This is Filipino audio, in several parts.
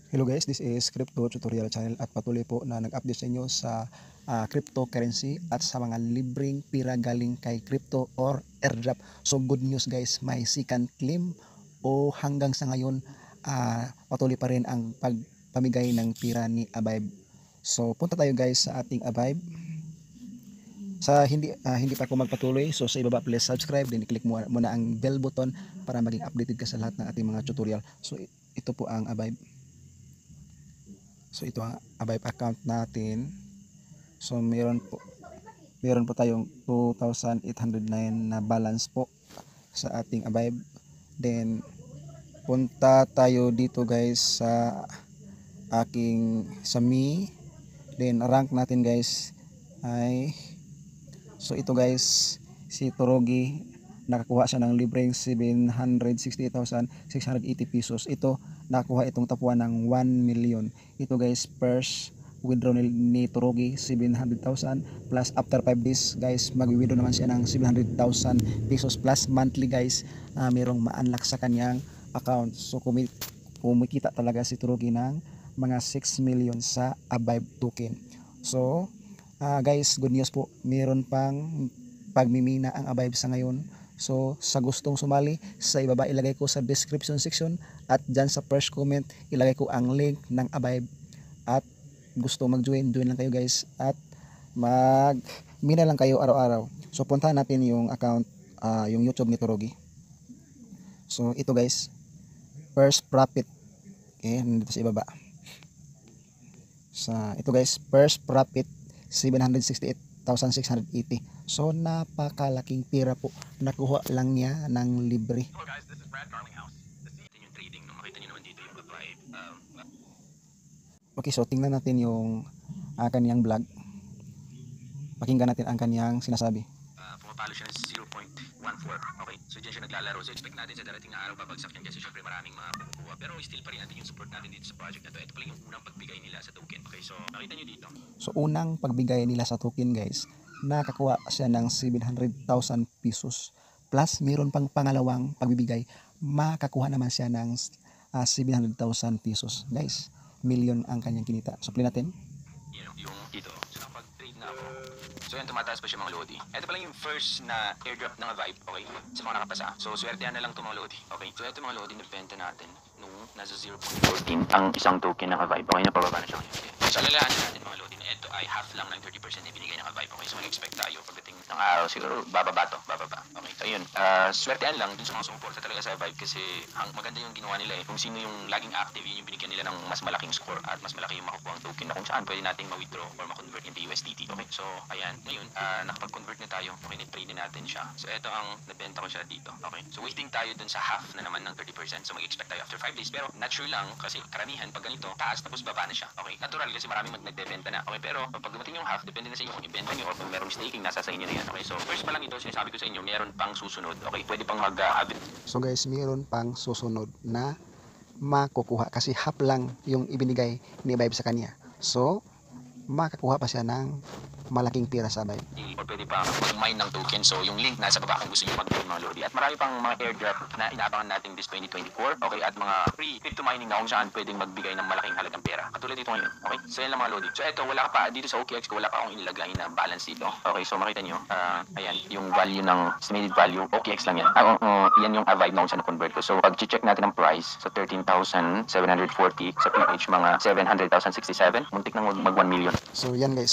Hello guys, this is Crypto Tutorial Channel at patuloy po na nag-update sa inyo sa cryptocurrency at sa mga libreng pira galing kay crypto or airdrop. So good news guys, may second claim o hanggang sa ngayon patuloy pa rin ang pagpamigay ng pira ni Avive. So punta tayo guys sa ating Avive. Sa hindi pa ako magpatuloy, so sa ibaba please subscribe, then i-click mo muna ang bell button para maging updated ka sa lahat ng ating mga tutorial. So ito po ang Avive. So ito ang Avive account natin. So meron po tayong 2,809 na balance po sa ating Avive. Then punta tayo dito guys sa sa Me. Then rank natin guys ay so ito guys, si Torogi nakakuha siya ng libreng 768,680 pesos. Ito nakakuha itong tapuan ng 1 million. Ito guys, first withdraw ni Torogi 700,000 plus after 5 days guys mag-withdraw naman siya ng 700,000 pesos plus monthly guys, merong ma-unlock sa kanyang account. So kumikita talaga si Torogi ng mga 6 million sa Avive token. So guys, good news po, meron pang pagmimina ang Avive sa ngayon. So sa gustong sumali, sa ibaba ilagay ko sa description section at dyan sa first comment ilagay ko ang link ng Avive. At gusto mag-join, join lang kayo guys at mag-mina lang kayo araw-araw. So puntahan natin yung account, yung YouTube ni Torogi. So ito guys, first profit, okay, nandito sa ibaba. Ito guys, first profit 768,680. So napakalaking pira po, nakuha lang niya ng libre. Hello guys, this is Brad Garlinghouse. Yung trading, no? Makita nyo naman dito yung Avive. Okay, so tingnan natin yung kaniyang vlog. Pakinggan natin ang kaniyang sinasabi. Pumapalo siya ng 0.14. Okay, so dyan siya naglalaro. So expect natin sa darating na araw babagsak yan kasi syempre maraming mga kukuha. Pero still pa rin natin yung support natin dito sa project na to. Ito pala yung unang pagbigay nila sa token. Okay, so nakita nyo dito. So unang pagbigay nila sa token guys, nakakuha siya ng 700,000 pesos. Plus meron pang pangalawang pagbibigay, makakuha naman siya ng 700,000 pesos. Guys, million ang kanyang kinita. So play natin. Yung dito. So nakapag-trade na ako. So yan, tumataas pa siya mga Lodi. Ito pala yung first na airdrop ng Avive, okay, sa mga nakapasa. So swertehan na lang ito mga Lodi, okay. So ito mga Lodi, nabenta natin nung nasa 0.14 ang isang token ng Avive. Okay, napababa na siya ngayon. Okay. So alalahanin natin mga Lodi na ito ay half lang ng 30% na binigay ng Avive. Okay, so mag-expect tayo pagdating ng araw siguro bababa to, bababa. Okay, so yun, swertehan lang dun sa mga sumuporta talaga sa Avive kasi maganda yung ginawa nila eh. Kung sino yung laging active, yun yung binigyan nila ng mas malaking score at mas malaki yung makukuha ang token na kung saan pwede nating ma-withdraw or ma-convert into USDT. Okay, so ayan, ngayon, nakapag-convert na tayo. Okay, ni-trade na natin siya. So ito ang nabenta ko siya dito. Okay, so waiting tayo dun sa half na naman ng 30%. So mag-expect tayo after 5 days. Pero not sure lang kasi karamihan pag ganito, taas tapos baba na siya. Okay, natural kasi maraming nagbebenta na. Okay, pero pag dumating yung half, depende na sa inyo kung ibenta nyo or kung merong staking, nasa sa inyo na yan. Okay, so first pa lang ito, sinasabi ko sa inyo, meron pang susunod. Okay, pwede pang mag-avid. So guys, meron pang susunod na makukuha kasi half lang yung ibinigay ni Avive sa kanya. So makakuha pa siya ng malaking pira sa Avive. Or pwede pa mag-mine ng token. So yung link nasa baba kung gusto nyo mag-mine mga Lodi. At marami pang mga airdrop na inaabangan natin this 2024. Okay, at mga free crypto mining na kung saan pwedeng magbigay ng malaking halagang pera. Katulad dito ngayon. Okay, so yan lang mga Lodi. So ito, wala pa dito sa OKX ko, wala pa akong inilagay na balance dito. Okay, so makita nyo, ayan, yung value ng estimated value, OKX lang yan. Yan yung Avive na kung saan convert ko. So pag check natin ang price sa 13,740, sa PH mga 700,067, muntik nang mag 1 million. So yan guys,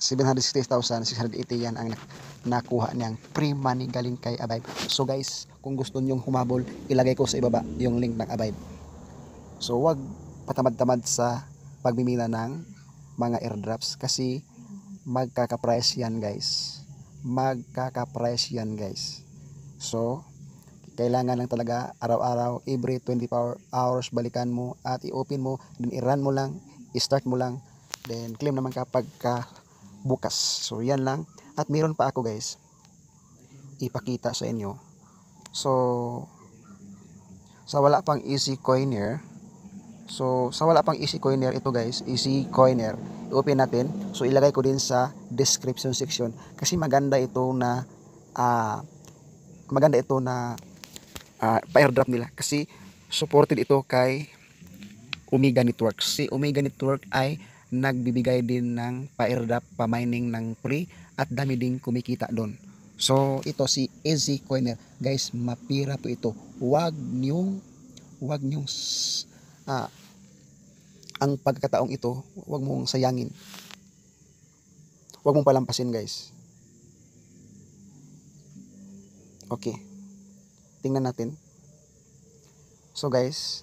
760,680 yan ang nakuha niyang free money galing kay Avive. So guys, kung gusto nyong humabol, ilagay ko sa ibaba yung link ng Avive. So wag patamad-tamad sa pagmimina ng mga airdrops kasi magkaka-price yan guys. Magkaka-price yan guys. So kailangan lang talaga araw-araw, every 24 hours balikan mo at i-open mo, then i-run mo lang, i-start mo lang, then claim naman kapag bukas. So yan lang. At meron pa ako guys ipakita sa inyo. So sa wala pang easy coiner, ito guys, easy coiner, i-open natin. So ilagay ko din sa description section kasi maganda ito na pa-airdrop nila kasi supported ito kay Omega Network. Si Omega Network ay nagbibigay din ng pa-airdrop, pa-mining ng free at dami ding kumikita doon. So ito si Easy Coiner. Guys, mapira po ito. Wag niyong ang pagkataong ito, wag mong sayangin. Wag mong palampasin, guys. Okay. Tingnan natin. So guys,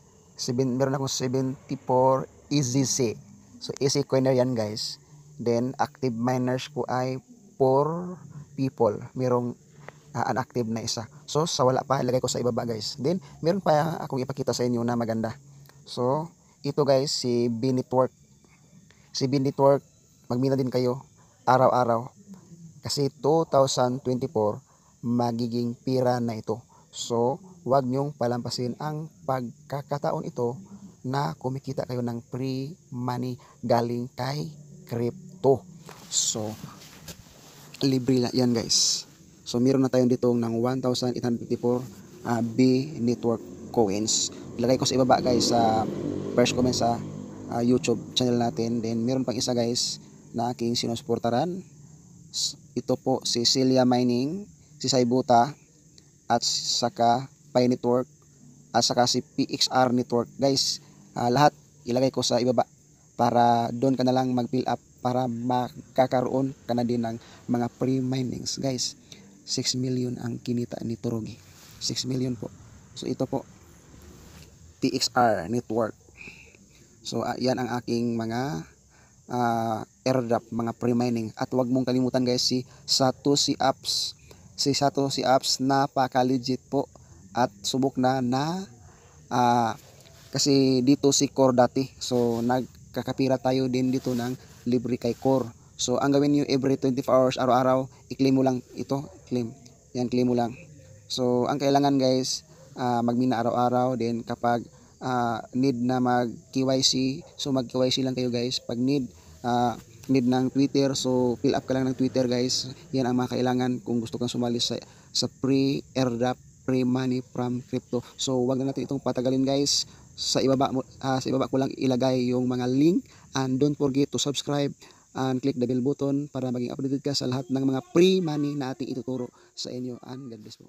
meron akong 74 EZC. So easy coiner yan, guys. Then active miners po ay 4 people. Merong unactive na isa. So sa wala pa, ilagay ko sa ibaba, guys. Then meron pa akong ipakita sa inyo na maganda. So ito, guys, si B Network. Si B Network, magmina din kayo araw-araw. Kasi 2024, magiging pira na ito. So, huwag nyong palampasin ang pagkakataon ito na kumikita kayo ng free money galing kay crypto. So, libre na yan, guys. So, meron na tayong dito ng 1,854 B Network coins. Ilagay ko sa ibaba, guys, sa first comment sa YouTube channel natin. Then, meron pang isa, guys, na aking sinusuportaran. Ito po si Celia Mining, si Saibuta, at saka Pi Network, at saka si PXR Network. Guys, lahat ilagay ko sa ibaba para doon ka na lang mag-fill up para makakaroon ka na din ng mga free minings. Guys, 6 million ang kinita ni Turugi. 6 million po. So ito po, PXR Network. So yan ang aking mga airdrop, mga pre-mining. At wag mong kalimutan, guys, si Satoshi Apps. Si Satoshi Apps, napaka-legit po. At subok na kasi dito si Core dati. So nagkakapira tayo din dito ng libre kay Core. So ang gawin niyo every 24 hours, araw-araw, i-claim mo lang ito. Claim. Yan, claim mo lang. So ang kailangan, guys, magmina araw-araw. Then kapag need na mag KYC, so mag KYC lang kayo, guys. Pag need ng Twitter, so fill up ka lang ng Twitter, guys. Yan ang mga kailangan kung gusto kang sumali sa free airdrop, free money from crypto. So wag na natin itong patagalin, guys. Sa ibaba ko lang ilagay yung mga link, and don't forget to subscribe and click the bell button para maging updated ka sa lahat ng mga free money na ating ituturo sa inyo, and God bless po.